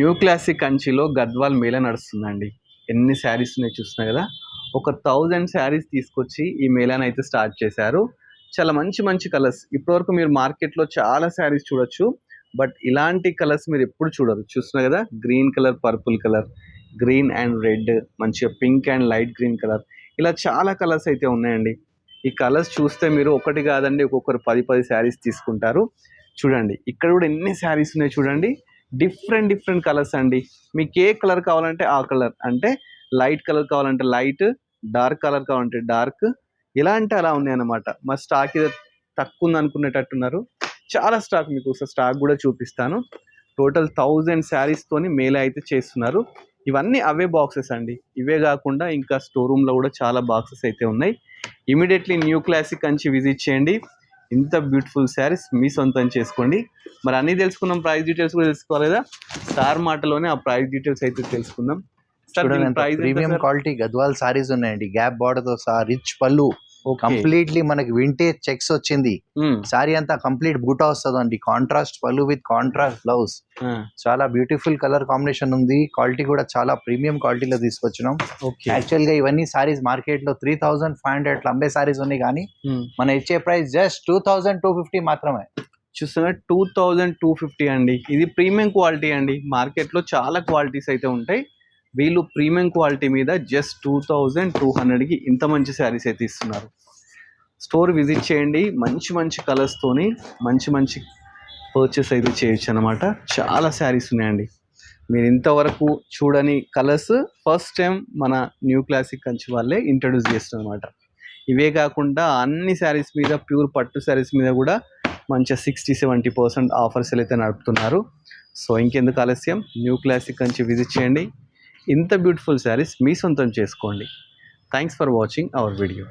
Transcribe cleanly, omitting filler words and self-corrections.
New classic కంచిలో గద్వాల్ మేళ నడుస్తుందండి. ఎన్ని శారీస్ ఉన్నాయి చూస్తున్నారు కదా. ఒక 1000 శారీస్ తీసుకొచ్చి ఈ మేళాని అయితే స్టార్ట్ చేశారు. చాలా మంచి మంచి కలర్స్. ఇప్పటివరకు మీరు మార్కెట్లో చాలా శారీస్ చూడొచ్చు, బట్ ఇలాంటి కలర్స్ మీరు ఎప్పుడు చూడరు. చూస్తున్నారు కదా, green colour, purple colour, green and red, మంచిగా pink and light green colour, ఇలా చాలా కలర్స్ అయితే ఉన్నాయండి. ఈ కలర్స్ చూస్తే మీరు ఒకటి కాదండి, ఒక్కొక్కరు 10 శారీస్ తీసుకుంటారు. చూడండి ఇక్కడ కూడా ఎన్ని శారీస్ ఉన్నాయి చూడండి. డిఫరెంట్ కలర్స్ అండి. మీకు ఏ కలర్ కావాలంటే ఆ కలర్, అంటే లైట్ కలర్ కావాలంటే లైట్, డార్క్ కలర్ కావాలంటే డార్క్, ఇలా అంటే అలా ఉన్నాయి అన్నమాట. మా స్టాక్ ఇది తక్కువ ఉంది అనుకునేటట్టున్నారు. చాలా స్టాక్, మీకు స్టాక్ కూడా చూపిస్తాను. టోటల్ 1000 శారీస్తోని మేళ అయితే చేస్తున్నారు. ఇవన్నీ అవే బాక్సెస్ అండి. ఇవే కాకుండా ఇంకా స్టోర్ రూమ్లో కూడా చాలా బాక్సెస్ అయితే ఉన్నాయి. Immediately new classic Kanchi visit చేయండి. ఇంత బ్యూటిఫుల్ శారీస్ మీ సొంతం చేసుకోండి. మరి అన్నీ తెలుసుకుందాం, ప్రైస్ డీటెయిల్స్ కూడా తెలుసుకోవాలి కదా. స్టార్ మాటలోనే ఆ ప్రైస్ డీటెయిల్స్ అయితే తెలుసుకుందాం. ప్రీమియం క్వాలిటీ గద్వాల్ సారీస్ ఉన్నాయండి. గ్యాప్ బార్డర్ తో సహా, రిచ్ పళ్ళు, కంప్లీట్లీ మనకి వింటేజ్ చెక్స్ వచ్చింది. సారీ అంతా కంప్లీట్ బూటా వస్తుందండి. కాంట్రాస్ట్ పళ్ళు విత్ కాంట్రాస్ట్ బ్లౌజ్. చాలా బ్యూటిఫుల్ కలర్ కాంబినేషన్ ఉంది. క్వాలిటీ కూడా చాలా ప్రీమియం క్వాలిటీలో తీసుకొచ్చినాం. యాక్చువల్ గా ఇవన్నీ సారీస్ మార్కెట్ లో 3500 అట్లా అమ్మే సారీస్ ఉన్నాయి, కానీ మన ఇచ్చే ప్రైస్ జస్ట్ 2250 మాత్రమే. చూస్తున్నా 2250 అండి. ఇది ప్రీమియం క్వాలిటీ అండి. మార్కెట్ లో చాలా క్వాలిటీస్ అయితే ఉంటాయి. వీళ్ళు ప్రీమియం క్వాలిటీ మీద జస్ట్ 2200కి ఇంత మంచి శారీస్ అయితే ఇస్తున్నారు. స్టోర్ విజిట్ చేయండి. మంచి మంచి కలర్స్తోని మంచి పర్చేస్ అయితే చేయొచ్చు అనమాట. చాలా శారీస్ ఉన్నాయండి. మీరు ఇంతవరకు చూడని కలర్స్ ఫస్ట్ టైం మన న్యూ క్లాసిక్ కంచి వాళ్ళే ఇంట్రడ్యూస్ చేస్తున్నారు అనమాట. ఇవే కాకుండా అన్ని శారీస్ మీద, ప్యూర్ పట్టు శారీస్ మీద కూడా మంచిగా 60-70% ఆఫర్స్ అయితే నడుపుతున్నారు. సో ఇంకెందుకు ఆలస్యం, న్యూ క్లాసిక్ కంచి విజిట్ చేయండి. ఇంత బ్యూటిఫుల్ శారీస్ మీ సొంతం చేసుకోండి. Thanks for watching our video.